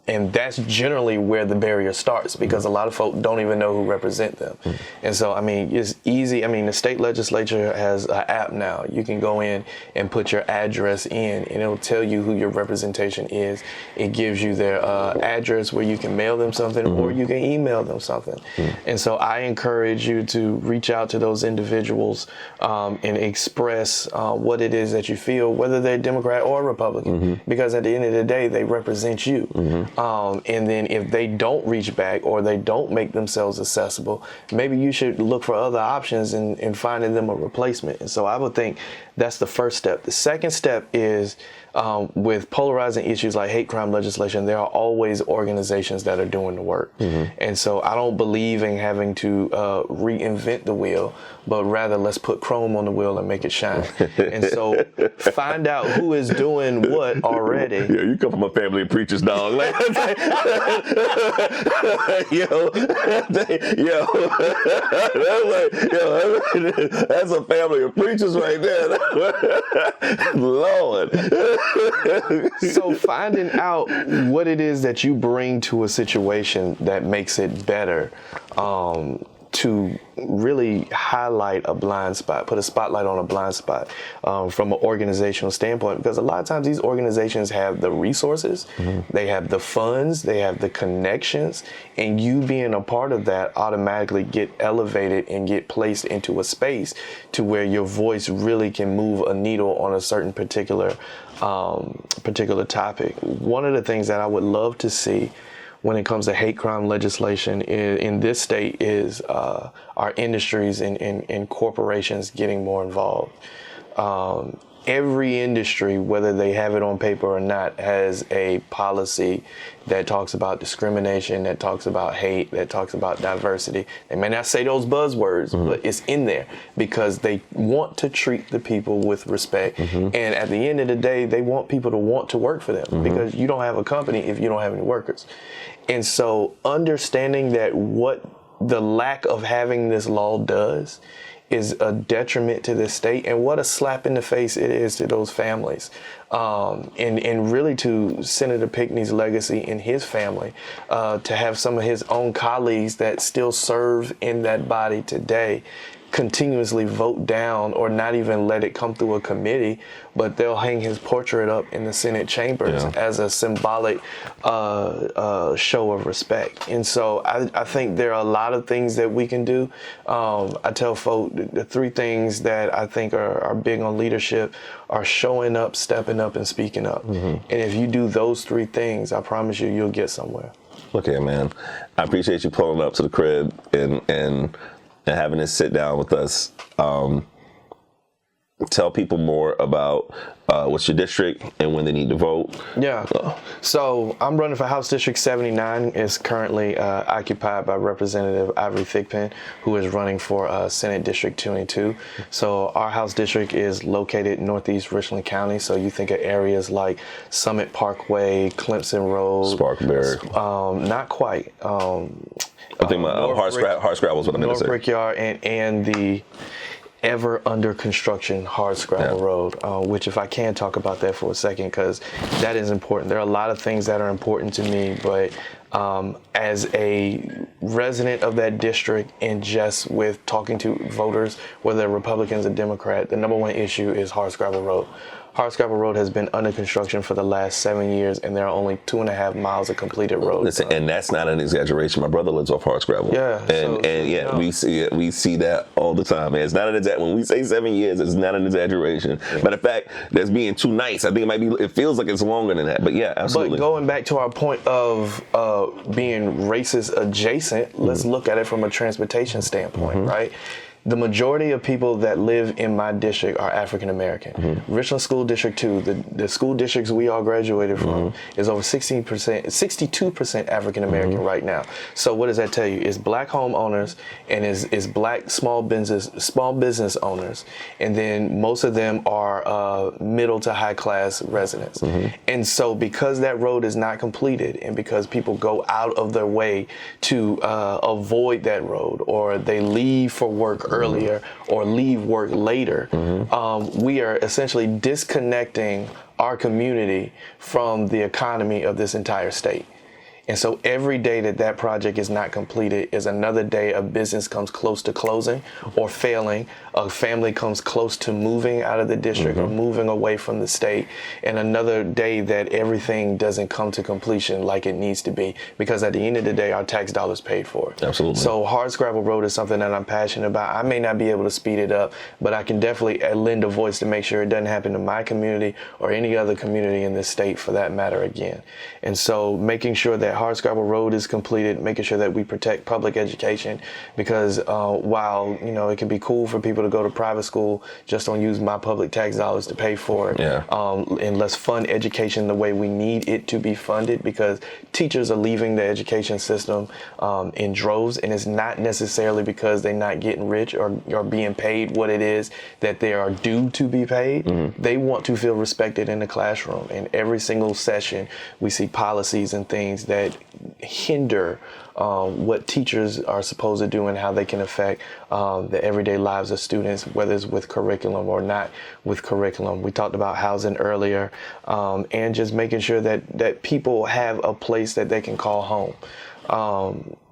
S2: And that's generally where the barrier starts, because a lot of folk don't even know who represent them. And so, it's easy. The state legislature has an app now. You can go in and put your address in, and it'll tell you who your representation is. It gives you their address where you can mail them something, or you can email them something. And so I encourage you to reach out to those individuals and express what it is that you feel, whether they're Democrat or Republican, because at the end of the day, they represent you. And then if they don't reach back or they don't make themselves accessible, maybe you should look for other options in finding them a replacement. And so I would think that's the first step. The second step is with polarizing issues like hate crime legislation, there are always organizations that are doing the work. And so I don't believe in having to reinvent the wheel, but rather let's put chrome on the wheel and make it shine. And so find out who is doing what already.
S1: Yeah, you come from a family of preachers, dog. That's a family of preachers right there. Lord.
S2: So finding out what it is that you bring to a situation that makes it better, to really highlight a blind spot, put a spotlight on a blind spot from an organizational standpoint, because a lot of times these organizations have the resources, they have the funds, they have the connections, and you being a part of that automatically get elevated and get placed into a space to where your voice really can move a needle on a certain particular topic. One of the things that I would love to see when it comes to hate crime legislation in this state is our industries and corporations getting more involved. Every industry, whether they have it on paper or not, has a policy that talks about discrimination, that talks about hate, that talks about diversity. They may not say those buzzwords, but it's in there because they want to treat the people with respect. And at the end of the day, they want people to want to work for them, because you don't have a company if you don't have any workers. And so understanding that what the lack of having this law does is a detriment to this state, and what a slap in the face it is to those families. And really to Senator Pinckney's legacy in his family, to have some of his own colleagues that still serve in that body today continuously vote down or not even let it come through a committee, but they'll hang his portrait up in the Senate chambers as a symbolic show of respect. And so I think there are a lot of things that we can do. I tell folk the three things that I think are big on leadership are showing up, stepping up, and speaking up. And if you do those three things, I promise you, you'll get somewhere.
S1: Look here, man. I appreciate you pulling up to the crib and having this sit down with us. Tell people more about what's your district and when they need to vote.
S2: Yeah. So I'm running for House District 79. It's currently occupied by Representative Ivory Thigpen, who is running for Senate District 22. So our House District is located in Northeast Richland County. So you think of areas like Summit Parkway, Clemson Road.
S1: Sparkberry.
S2: Not quite.
S1: I think Hardscrabble is what I meant to say.
S2: North Brickyard and the ever under construction Hardscrabble Road, which if I can talk about that for a second, because that is important. There are a lot of things that are important to me, but as a resident of that district and just with talking to voters, whether they're Republicans or Democrat, the number one issue is Hardscrabble Road. Hardscrabble Road has been under construction for the last 7 years, and there are only 2.5 miles of completed road.
S1: Listen, and that's not an exaggeration. My brother lives off Hardscrabble.
S2: Yeah,
S1: we see it. We see that all the time, man. It's not an when we say 7 years, it's not an exaggeration. Yeah. Matter of fact, that's being too nice. I think it might be. It feels like it's longer than that, but yeah, absolutely.
S2: But going back to our point of being racist adjacent, let's look at it from a transportation standpoint, right? The majority of people that live in my district are African American. Richland School District 2, the school districts we all graduated from, is over 62% African American right now. So what does that tell you? It's black homeowners and is black small business owners, and then most of them are middle to high class residents. And so because that road is not completed, and because people go out of their way to avoid that road, or they leave for work earlier or leave work later, we are essentially disconnecting our community from the economy of this entire state. And so every day that project is not completed is another day a business comes close to closing or failing, a family comes close to moving out of the district or moving away from the state, and another day that everything doesn't come to completion like it needs to be, because at the end of the day, our tax dollars paid for it.
S1: Absolutely.
S2: So Hardscrabble Road is something that I'm passionate about. I may not be able to speed it up, but I can definitely lend a voice to make sure it doesn't happen to my community or any other community in this state for that matter again. And so making sure that Hardscrabble Road is completed, making sure that we protect public education, because while it can be cool for people to go to private school, just don't use my public tax dollars to pay for it. And let's fund education the way we need it to be funded, because teachers are leaving the education system in droves, and it's not necessarily because they're not getting rich or being paid what it is that they are due to be paid. They want to feel respected in the classroom, and every single session we see policies and things that hinder what teachers are supposed to do and how they can affect the everyday lives of students, whether it's with curriculum or not with curriculum. We talked about housing earlier, and just making sure that people have a place that they can call home.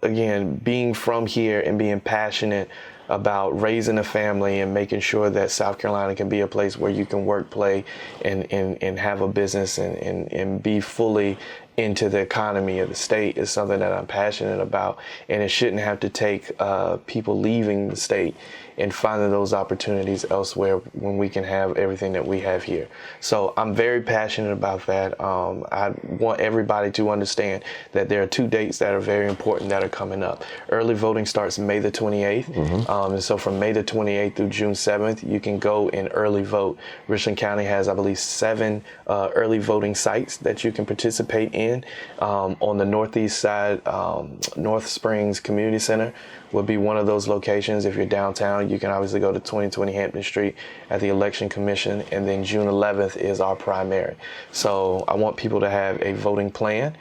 S2: Again, being from here and being passionate about raising a family and making sure that South Carolina can be a place where you can work, play, and have a business and be fully into the economy of the state is something that I'm passionate about. And it shouldn't have to take people leaving the state and finding those opportunities elsewhere when we can have everything that we have here. So I'm very passionate about that. I want everybody to understand that there are 2 dates that are very important that are coming up. Early voting starts May the 28th. And so from May the 28th through June 7th, you can go and early vote. Richland County has, I believe, 7 early voting sites that you can participate in. On the northeast side, North Springs Community Center would be one of those locations. If you're downtown, you can obviously go to 2020 Hampton Street at the Election Commission, and then June 11th is our primary. So I want people to have a voting plan.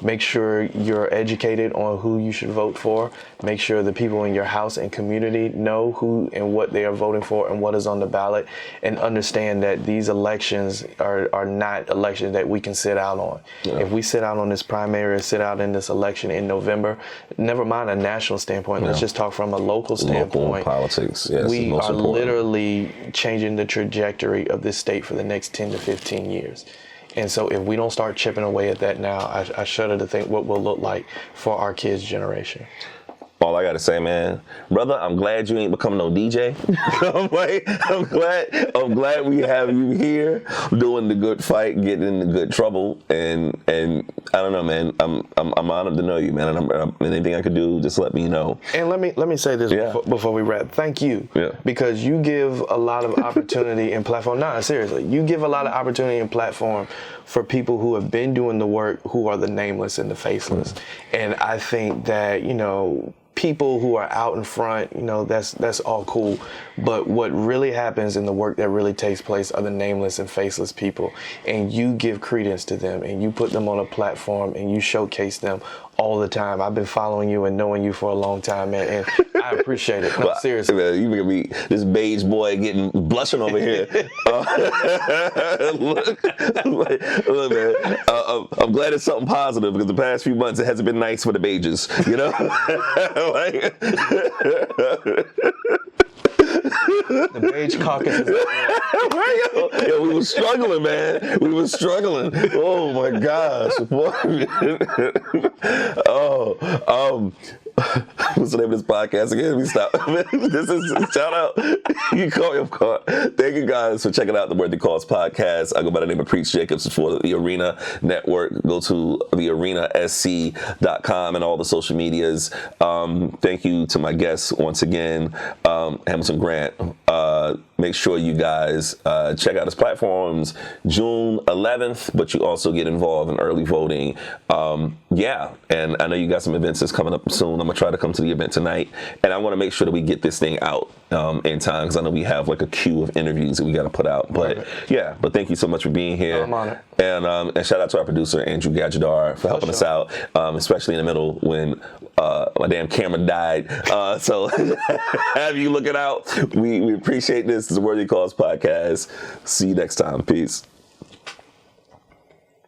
S2: Make sure you're educated on who you should vote for. Make sure the people in your house and community know who and what they are voting for and what is on the ballot, and understand that these elections are not elections that we can sit out on. If we sit out on this primary or sit out in this election in November, never mind a national standpoint, let's just talk from a local standpoint.
S1: Local politics, yes,
S2: we are literally changing the trajectory of this state for the next 10 to 15 years. And so if we don't start chipping away at that now, I shudder to think what we'll look like for our kids' generation.
S1: All I gotta say, man, brother, I'm glad you ain't become no DJ. I'm glad we have you here doing the good fight, getting in the good trouble, and I don't know, man. I'm honored to know you, man. And anything I could do, just let me know. And
S2: let me say this before we wrap. Thank you, because you give a lot of opportunity and platform. No, seriously, you give a lot of opportunity and platform for people who have been doing the work, who are the nameless and the faceless. And I think that people who are out in front, that's all cool. But what really happens in the work that really takes place are the nameless and faceless people. And you give credence to them, and you put them on a platform, and you showcase them all the time. I've been following you and knowing you for a long time, man, and I appreciate it. No, seriously.
S1: Man, you making me, this beige boy, getting blushing over here. Look, man, I'm glad it's something positive, because the past few months it hasn't been nice for the beiges,
S2: The beige caucus is
S1: Yo, we were struggling, man. We were struggling. Oh my gosh. What's the name of this podcast again? We stop. This is shout out. You call your car. Thank you guys for checking out the Worthy Cause podcast. I go by the name of Preach Jacobs for the Arena Network. Go to thearenasc.com and all the social medias. Thank you to my guests once again, Hamilton Grant. Make sure you guys check out his platforms June 11th, but you also get involved in early voting. And I know you got some events that's coming up soon. I'm gonna try to come to the event tonight, and I want to make sure that we get this thing out in time, because I know we have like a queue of interviews that we got to put out. But but thank you so much for being here.
S2: I'm on it.
S1: And shout out to our producer Andrew Gadjadar for helping us out, especially in the middle when my damn camera died. So have you looking out. We appreciate this. This is a Worthy Cause podcast. See you next time. Peace.